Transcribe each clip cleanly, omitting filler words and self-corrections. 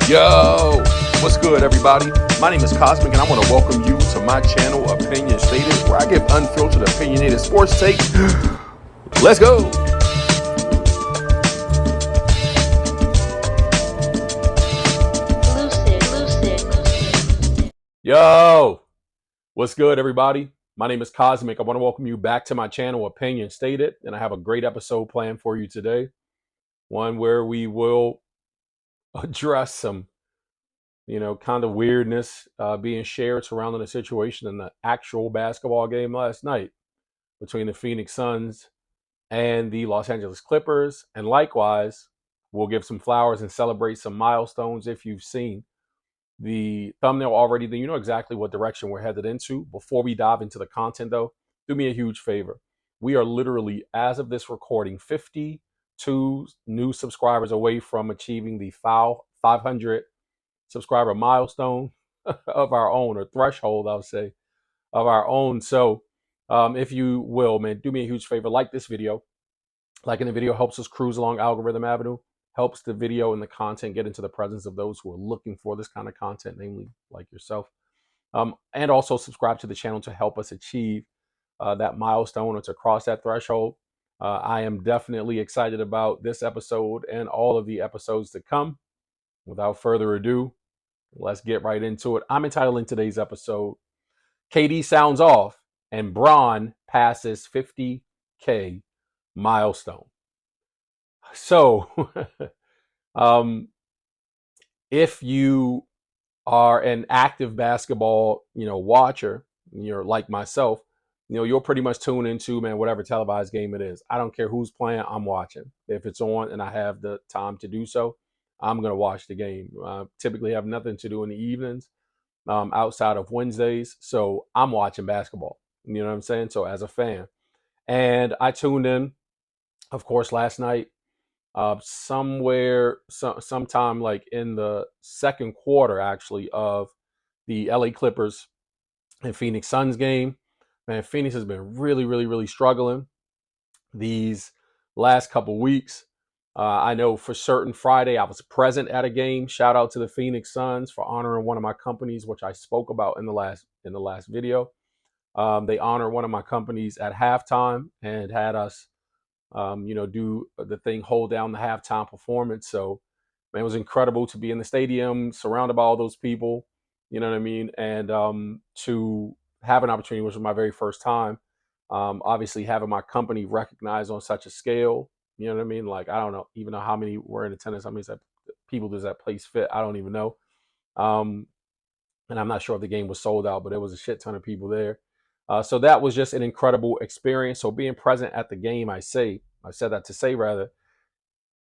Yo, what's good, everybody? My name is Cosmic, and I want to welcome you to my channel, Opinion Stated, where I give unfiltered, opinionated sports takes. Let's go. Yo, what's good, everybody? My name is Cosmic. I want to welcome you back to my channel, Opinion Stated, and I have a great episode planned for you today. One where we will address some kind of weirdness being shared surrounding the situation in the actual basketball game last night between the Phoenix Suns and the Los Angeles Clippers. And likewise, we'll give some flowers and celebrate some milestones. If you've seen the thumbnail already, then you know exactly what direction we're headed into. Before we dive into the content, though, do me a huge favor. We are literally, as of this recording, 52 new subscribers away from achieving the 500 subscriber milestone of our own, or threshold, I'll say, of our own. So if you will, man, do me a huge favor, like this video. Liking the video helps us cruise along algorithm avenue, helps the video and the content get into the presence of those who are looking for this kind of content, namely like yourself. And also subscribe to the channel to help us achieve that milestone or to cross that threshold. I am definitely excited about this episode and all of the episodes to come. Without further ado, let's get right into it. I'm entitling today's episode, KD sounds off and Bron passes 50K milestone. So, if you are an active basketball, watcher, you're like myself, you'll pretty much tune into, man, whatever televised game it is. I don't care who's playing, I'm watching. If it's on and I have the time to do so, I'm going to watch the game. Typically have nothing to do in the evenings outside of Wednesdays. So I'm watching basketball. You know what I'm saying? So as a fan. And I tuned in, of course, last night, sometime like in the second quarter, actually, of the LA Clippers and Phoenix Suns game. Man, Phoenix has been really, really, really struggling these last couple weeks. I know for certain Friday I was present at a game. Shout out to the Phoenix Suns for honoring one of my companies, which I spoke about in the last video. They honored one of my companies at halftime and had us, do the thing, hold down the halftime performance. So, man, it was incredible to be in the stadium, surrounded by all those people. You know what I mean? And to have an opportunity, which was my very first time. Obviously, having my company recognized on such a scale. You know what I mean? Like, I don't know, even know how many were in attendance. How many people does that place fit? I don't even know. And I'm not sure if the game was sold out, but there was a shit ton of people there. So that was just an incredible experience. So being present at the game, I said that to say, rather,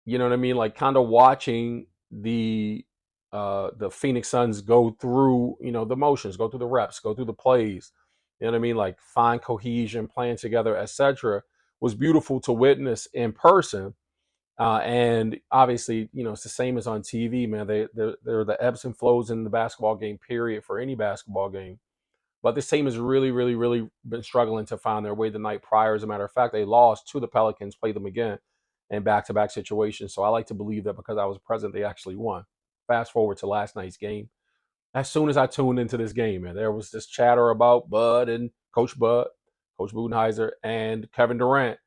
you know what I mean? Like, kind of watching the Phoenix Suns go through, the motions, go through the reps, go through the plays. You know what I mean? Like, find cohesion, playing together, etc. was beautiful to witness in person. And obviously, it's the same as on TV, man. They're the ebbs and flows in the basketball game, period, for any basketball game. But this team has really, really, really been struggling to find their way the night prior. As a matter of fact, they lost to the Pelicans, played them again in back-to-back situations. So I like to believe that because I was present, they actually won. Fast forward to last night's game. As soon as I tuned into this game, man, there was this chatter about Bud and Coach Budenholzer, and Kevin Durant,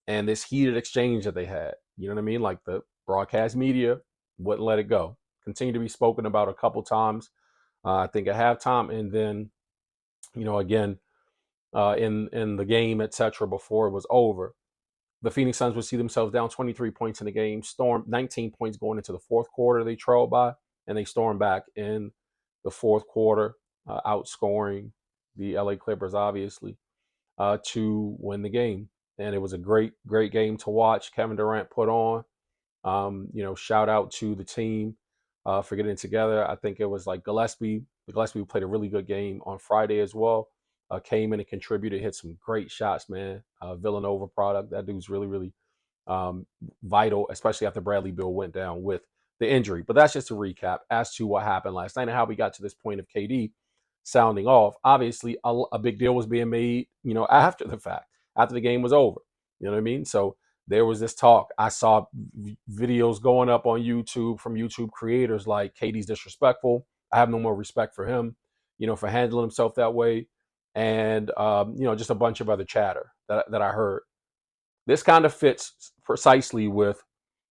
and this heated exchange that they had. You know what I mean? Like, the broadcast media wouldn't let it go. Continued to be spoken about a couple times, I think at halftime, and then, again, in the game, etc. before it was over. The Phoenix Suns would see themselves down 23 points in the game, storm 19 points going into the fourth quarter. They trailed by, and they stormed back in the fourth quarter, outscoring the LA Clippers, obviously, to win the game. And it was a great, great game to watch. Kevin Durant put on. Shout out to the team for getting it together. I think it was like Gillespie. Gillespie played a really good game on Friday as well. Came in and contributed, hit some great shots, man. Villanova product. That dude's really, really vital, especially after Bradley Beal went down with the injury. But that's just a recap as to what happened last night and how we got to this point of KD sounding off. Obviously, a big deal was being made, after the fact, after the game was over. You know what I mean? So there was this talk. I saw videos going up on YouTube from YouTube creators like KD's disrespectful. I have no more respect for him, for handling himself that way. And, just a bunch of other chatter that I heard. This kind of fits precisely with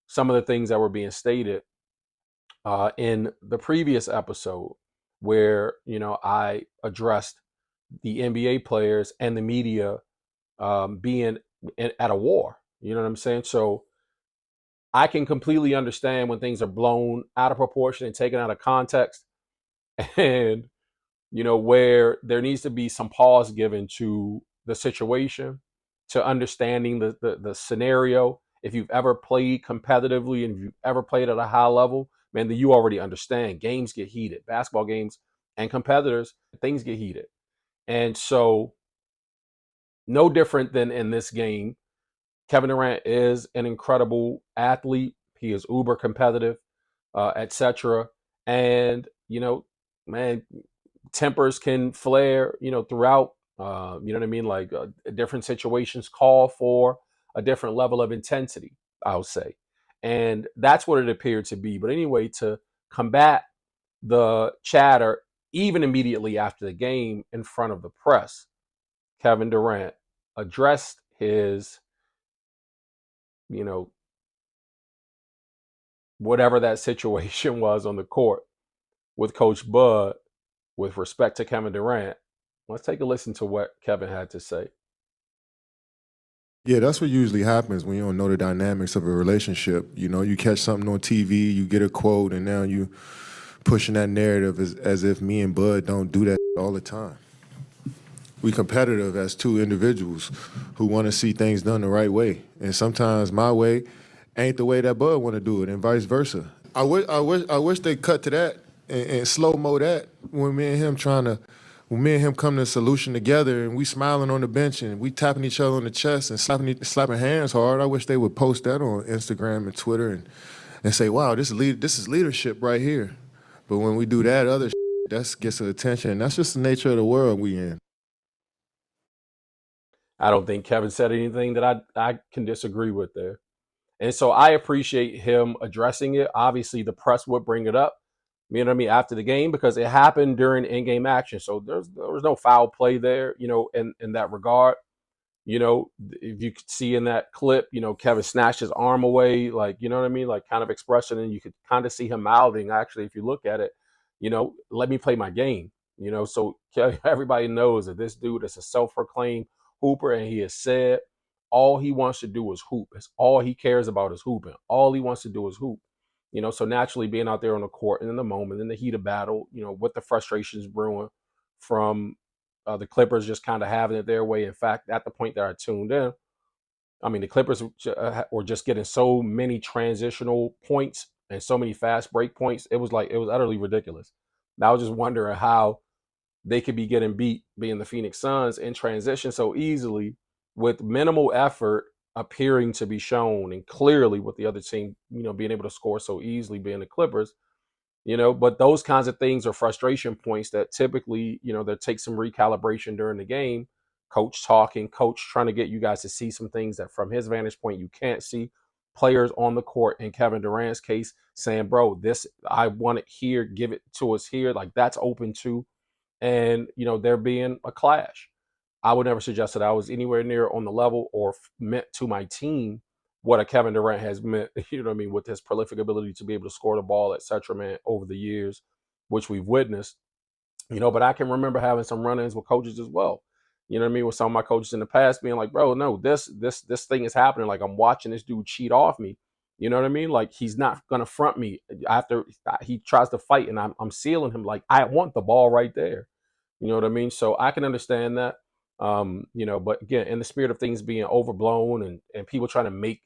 some of the things that were being stated in the previous episode where, I addressed the NBA players and the media being at a war. You know what I'm saying? So I can completely understand when things are blown out of proportion and taken out of context, and where there needs to be some pause given to the situation, to understanding the scenario. If you've ever played competitively and if you've ever played at a high level, man, then you already understand games get heated. Basketball games and competitors, things get heated. And so, no different than in this game, Kevin Durant is an incredible athlete. He is uber competitive, etc. And man, tempers can flare, throughout. You know what I mean? Like different situations call for a different level of intensity, I'll say, and that's what it appeared to be. But anyway, to combat the chatter, even immediately after the game in front of the press, Kevin Durant addressed his, you know, whatever that situation was on the court with Coach Bud with respect to Kevin Durant. Let's take a listen to what Kevin had to say. Yeah, that's what usually happens when you don't know the dynamics of a relationship. You catch something on TV, you get a quote, and now you pushing that narrative as if me and Bud don't do that all the time. We competitive as two individuals who want to see things done the right way, and sometimes my way ain't the way that Bud want to do it, and vice versa. I wish they cut to that and slow mo that when me and him come to a solution together and we smiling on the bench and we tapping each other on the chest and slapping hands hard. I wish they would post that on Instagram and Twitter and say, wow, this is leadership right here. But when we do that other that gets attention, and that's just the nature of the world we in. I don't think Kevin said anything that I can disagree with there. And so I appreciate him addressing it. Obviously, the press would bring it up, you know what I mean, after the game because it happened during in-game action. So there was no foul play there, in that regard. If you could see in that clip, Kevin snatched his arm away, like, you know what I mean? Like kind of expression. And you could kind of see him mouthing, actually, if you look at it, let me play my game, so everybody knows that this dude is a self-proclaimed hooper. And he has said all he wants to do is hoop. It's all he cares about is hooping. All he wants to do is hoop, so naturally being out there on the court and in the moment, in the heat of battle, with the frustrations brewing from the Clippers just kind of having it their way. In fact, at the point that I tuned in, I mean, the Clippers were just getting so many transitional points and so many fast break points. It was utterly ridiculous. And I was just wondering how they could be getting beat, being the Phoenix Suns, in transition so easily with minimal effort appearing to be shown, and clearly with the other team, being able to score so easily, being the Clippers. But those kinds of things are frustration points that typically, that take some recalibration during the game. Coach talking, coach trying to get you guys to see some things that from his vantage point you can't see. Players on the court, in Kevin Durant's case, saying, bro, this, I want it here, give it to us here. Like that's open too. And, there being a clash. I would never suggest that I was anywhere near on the level or meant to my team what a Kevin Durant has meant, with his prolific ability to be able to score the ball, et cetera, man, over the years, which we've witnessed, but I can remember having some run-ins with coaches as well. With some of my coaches in the past being like, bro, no, this thing is happening. Like I'm watching this dude cheat off me. You know what I mean? Like he's not going to front me after he tries to fight and I'm sealing him. Like I want the ball right there. You know what I mean? So I can understand that. But again, in the spirit of things being overblown and people trying to make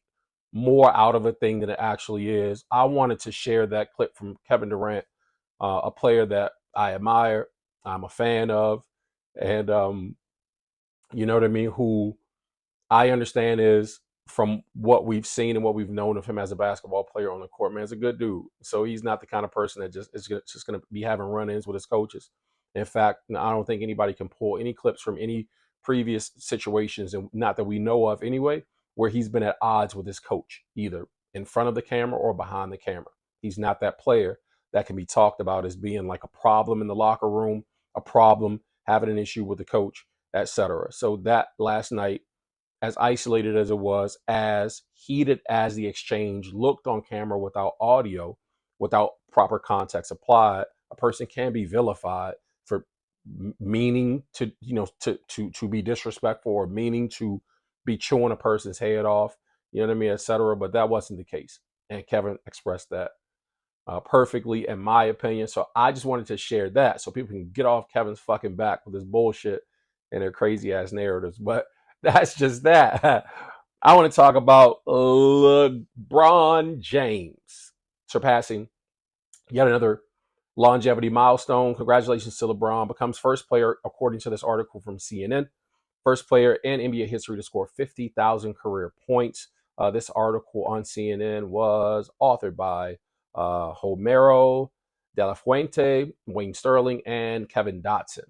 more out of a thing than it actually is, I wanted to share that clip from Kevin Durant, a player that I admire, I'm a fan of, and you know what I mean, who I understand is, from what we've seen and what we've known of him as a basketball player on the court, man, is a good dude. So he's not the kind of person that just going to be having run-ins with his coaches. In fact, I don't think anybody can pull any clips from any previous situations, and not that we know of anyway, where he's been at odds with his coach, either in front of the camera or behind the camera. He's not that player that can be talked about as being like a problem in the locker room, a problem, having an issue with the coach, etc. So that last night, as isolated as it was, as heated as the exchange looked on camera without audio, without proper context applied, a person can be vilified for meaning to, to be disrespectful, or meaning to be chewing a person's head off, you know what I mean, etc. But that wasn't the case. And Kevin expressed that perfectly, in my opinion. So I just wanted to share that so people can get off Kevin's fucking back with this bullshit and their crazy ass narratives. But that's just that. I want to talk about LeBron James surpassing yet another longevity milestone. Congratulations to LeBron. Becomes first player, according to this article from CNN, first player in NBA history to score 50,000 career points. This article on CNN was authored by Homero De La Fuente, Wayne Sterling, and Kevin Dotson.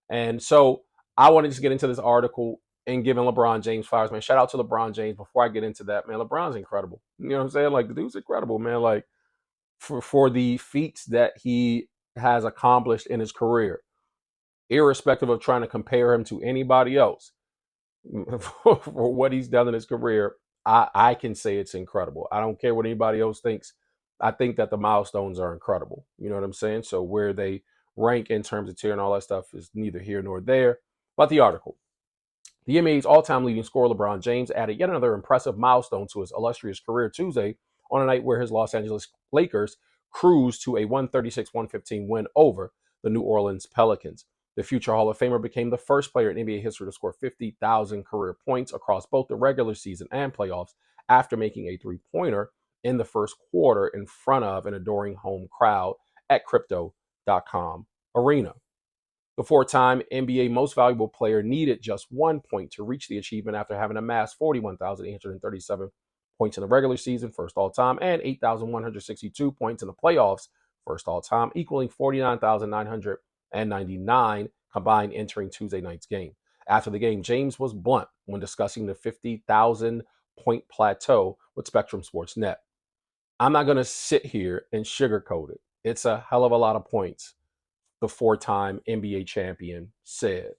And so I wanted to get into this article and giving LeBron James flowers, man. Shout out to LeBron James. Before I get into that, man, LeBron's incredible. You know what I'm saying? Like, the dude's incredible, man. Like, for the feats that he has accomplished in his career, irrespective of trying to compare him to anybody else, for what he's done in his career, I can say it's incredible. I don't care what anybody else thinks. I think that the milestones are incredible. You know what I'm saying? So where they rank in terms of tier and all that stuff is neither here nor there. But the article. The NBA's all-time leading scorer LeBron James added yet another impressive milestone to his illustrious career Tuesday on a night where his Los Angeles Lakers cruised to a 136-115 win over the New Orleans Pelicans. The future Hall of Famer became the first player in NBA history to score 50,000 career points across both the regular season and playoffs after making a three-pointer in the first quarter in front of an adoring home crowd at Crypto.com Arena. The four-time NBA Most Valuable Player needed just 1 point to reach the achievement after having amassed 41,837 points in the regular season, first all-time, and 8,162 points in the playoffs, first all-time, equaling 49,999 combined entering Tuesday night's game. After the game, James was blunt when discussing the 50,000-point plateau with Spectrum Sports Net. I'm not going to sit here and sugarcoat it. It's a hell of a lot of points, the four-time NBA champion said.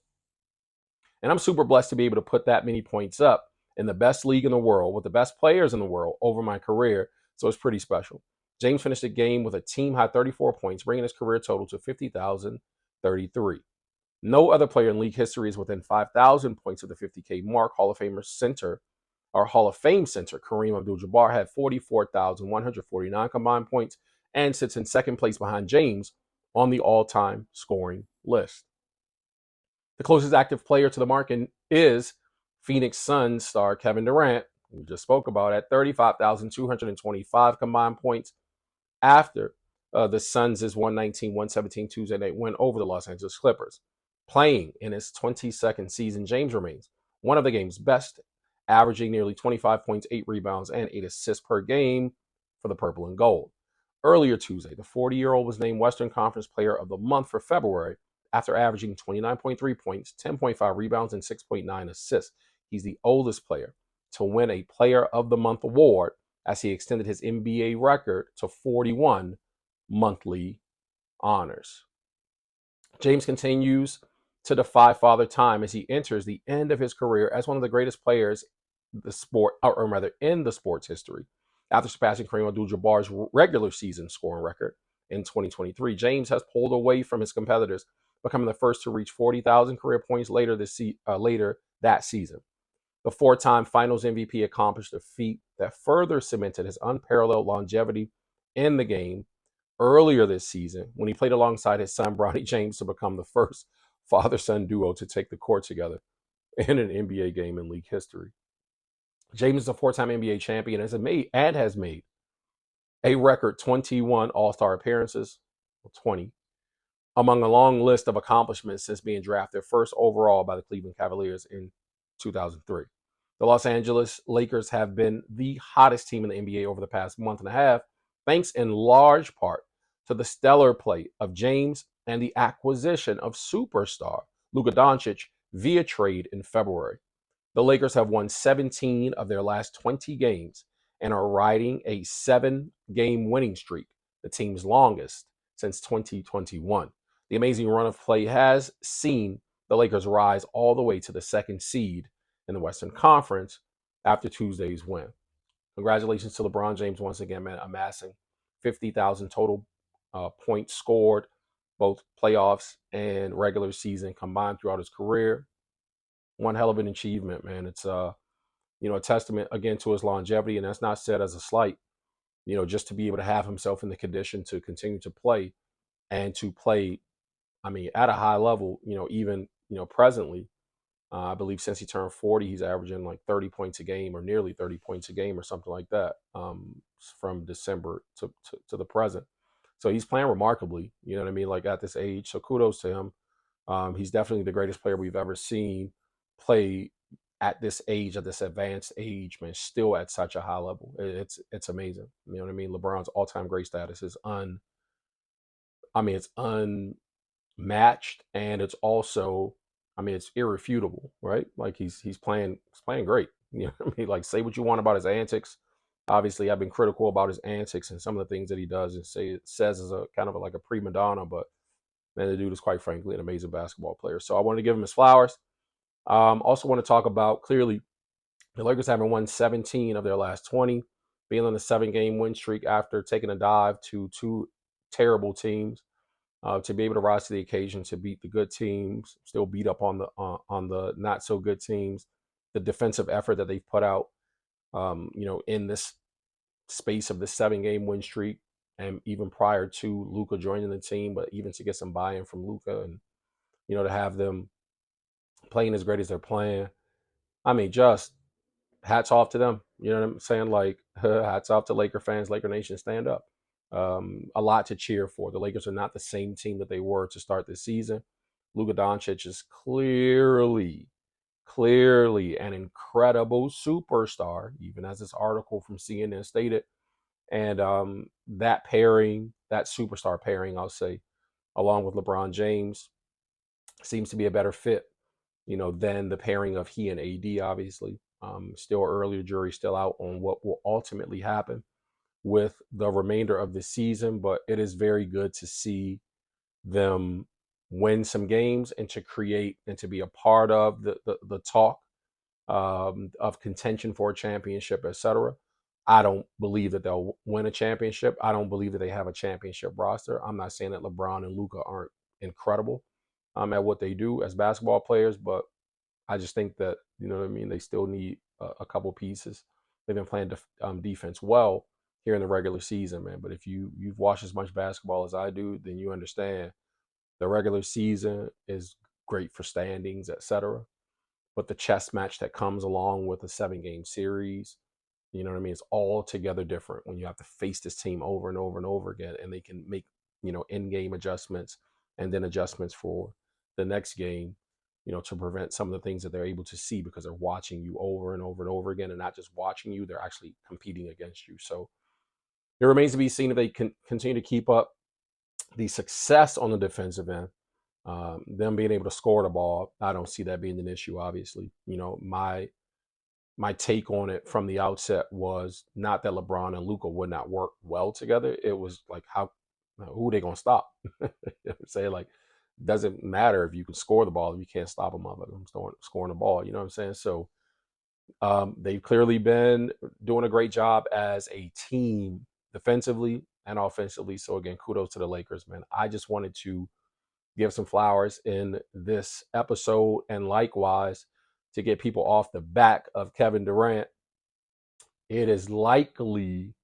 And I'm super blessed to be able to put that many points up in the best league in the world with the best players in the world over my career. So it's pretty special. James finished the game with a team-high 34 points, bringing his career total to 50,033. No other player in league history is within 5,000 points of the 50K mark. Hall of Fame center Kareem Abdul-Jabbar had 44,149 combined points and sits in second place behind James on the all-time scoring list. The closest active player to the mark is Phoenix Suns star Kevin Durant, we just spoke about, at 35,225 combined points after the Suns' 119-117 Tuesday night win over the Los Angeles Clippers. Playing in his 22nd season, James remains one of the game's best, averaging nearly 25 points, 8 rebounds, and 8 assists per game for the purple and gold. Earlier Tuesday, the 40-year-old was named Western Conference Player of the Month for February after averaging 29.3 points, 10.5 rebounds, and 6.9 assists. He's the oldest player to win a Player of the Month award, as he extended his NBA record to 41 monthly honors. James continues to defy Father Time as he enters the end of his career as one of the greatest players in the sport's history. After surpassing Kareem Abdul-Jabbar's regular season scoring record in 2023, James has pulled away from his competitors, becoming the first to reach 40,000 career points later that season. The four-time Finals MVP accomplished a feat that further cemented his unparalleled longevity in the game earlier this season when he played alongside his son Bronny James to become the first father-son duo to take the court together in an NBA game in league history. James is a four-time NBA champion and has made a record 21 All-Star appearances, 20, among a long list of accomplishments since being drafted first overall by the Cleveland Cavaliers in 2003. The Los Angeles Lakers have been the hottest team in the NBA over the past month and a half, thanks in large part to the stellar play of James and the acquisition of superstar Luka Doncic via trade in February. The Lakers have won 17 of their last 20 games and are riding a 7-game winning streak, the team's longest since 2021. The amazing run of play has seen the Lakers rise all the way to the second seed in the Western Conference after Tuesday's win. Congratulations to LeBron James once again, man, amassing 50,000 total points scored, both playoffs and regular season combined throughout his career. One hell of an achievement, man. It's a testament again to his longevity, and that's not said as a slight. Just to be able to have himself in the condition to continue to play and to play, I mean, at a high level. Even presently, I believe since he turned 40, he's averaging like 30 points a game or nearly 30 points a game or something like that, from December to the present. So he's playing remarkably, you know what I mean, like at this age. So kudos to him. He's definitely the greatest player we've ever seen play at this age, at this advanced age, man, still at such a high level. It's amazing. You know what I mean? LeBron's all-time great status is it's unmatched, and it's also, it's irrefutable, right? Like he's playing great. You know what I mean? Like, say what you want about his antics. Obviously, I've been critical about his antics and some of the things that he does and says as a kind of like a prima donna, but man, the dude is quite frankly an amazing basketball player. So I wanted to give him his flowers. Also want to talk about clearly the Lakers having won 17 of their last 20, being on a 7-game win streak after taking a dive to two terrible teams. To be able to rise to the occasion, to beat the good teams, still beat up on the not so good teams, the defensive effort that they've put out, in this space of the 7-game win streak, and even prior to Luka joining the team, but even to get some buy-in from Luka and to have them playing as great as they're playing. Just hats off to them. You know what I'm saying? Like, hats off to Laker fans, Laker Nation, stand up. A lot to cheer for. The Lakers are not the same team that they were to start this season. Luka Doncic is clearly an incredible superstar, even as this article from CNN stated. And that pairing, that superstar pairing, I'll say, along with LeBron James, seems to be a better fit, than the pairing of he and AD, obviously. Still early, jury still out on what will ultimately happen with the remainder of the season, but it is very good to see them win some games and to create and to be a part of the talk, of contention for a championship, etc. I don't believe that they'll win a championship. I don't believe that they have a championship roster. I'm not saying that LeBron and Luka aren't incredible at what they do as basketball players, but I just think that, you know what I mean, they still need a couple pieces. They've been playing defense well here in the regular season, man. But if you've watched as much basketball as I do, then you understand the regular season is great for standings, etc. But the chess match that comes along with a 7-game series, you know what I mean, it's altogether different when you have to face this team over and over and over again, and they can make, in-game adjustments and then adjustments for the next game, to prevent some of the things that they're able to see because they're watching you over and over and over again, and not just watching you, they're actually competing against you. So it remains to be seen if they can continue to keep up the success on the defensive end. Them being able to score the ball, I don't see that being an issue. Obviously, my take on it from the outset was not that LeBron and Luka would not work well together. It was like, who are they gonna stop? Say, like, doesn't matter if you can score the ball if you can't stop them from scoring the ball. You know what I'm saying? So they've clearly been doing a great job as a team defensively and offensively. So again, kudos to the Lakers, man. I just wanted to give some flowers in this episode, and likewise to get people off the back of Kevin Durant. It is likely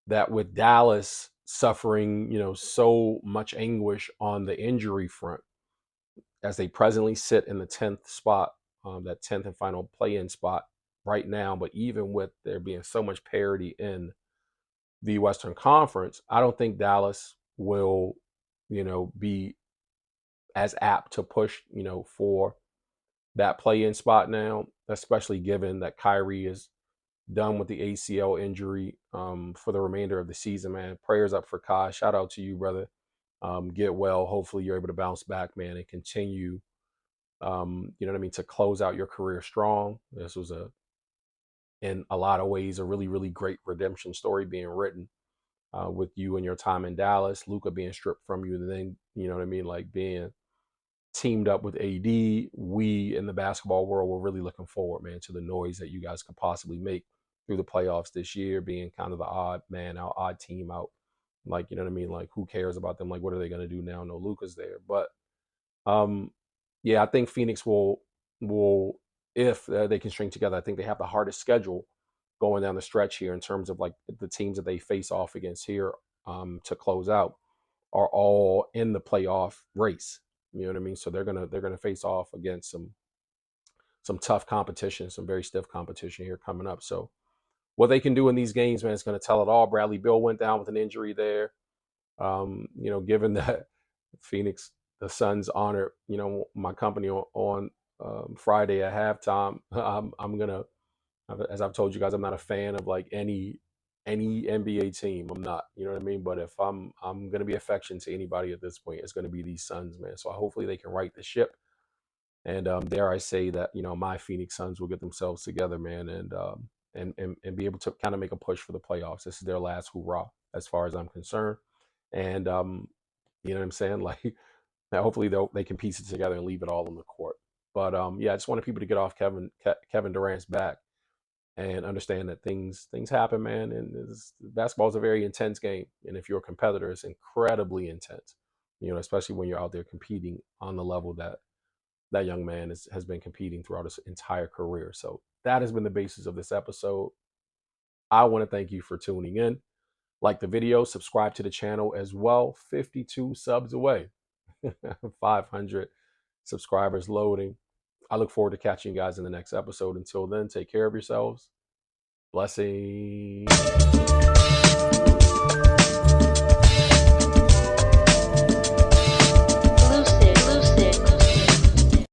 that with Dallas suffering, so much anguish on the injury front, as they presently sit in the 10th spot, that 10th and final play-in spot right now, but even with there being so much parity in the Western Conference, I don't think Dallas will, be as apt to push, for that play-in spot now, especially given that Kyrie is done with the ACL injury for the remainder of the season, man. Prayers up for Kai. Shout out to you, brother. Get well. Hopefully you're able to bounce back, man, and continue You know what I mean, to close out your career strong. This was in a lot of ways, a really, really great redemption story being written with you and your time in Dallas, Luka being stripped from you, and then, you know what I mean, like being teamed up with AD. We in the basketball world were really looking forward, man, to the noise that you guys could possibly make through the playoffs this year, being kind of the odd man out, odd team out. Like, you know what I mean? Like, who cares about them? Like, what are they going to do now? No Luka's there. But um, yeah, I think Phoenix will if they can string together. I think they have the hardest schedule going down the stretch here in terms of like the teams that they face off against here to close out are all in the playoff race. You know what I mean? So they're gonna face off against some tough competition, some very stiff competition here coming up. So what they can do in these games, man, is going to tell it all. Bradley Beal went down with an injury there. You know, given that Phoenix, the Suns honored, you know, my company on Friday at halftime, I'm gonna, as I've told you guys, I'm not a fan of like any NBA team. I'm not, you know what I mean. But if I'm gonna be affection to anybody at this point, it's gonna be these Suns, man. So hopefully they can right the ship. And dare I say that, you know, my Phoenix Suns will get themselves together, man, and be able to kind of make a push for the playoffs. This is their last hurrah, as far as I'm concerned. And you know what I'm saying? Like, now hopefully they can piece it together and leave it all on the court. But yeah, I just wanted people to get off Kevin Durant's back and understand that things happen, man. And basketball is a very intense game, and if you're a competitor, it's incredibly intense. You know, especially when you're out there competing on the level that young man has been competing throughout his entire career. So that has been the basis of this episode. I want to thank you for tuning in. Like the video, subscribe to the channel as well. 52 subs away, 500 subscribers loading. I look forward to catching you guys in the next episode. Until then, take care of yourselves. Blessings.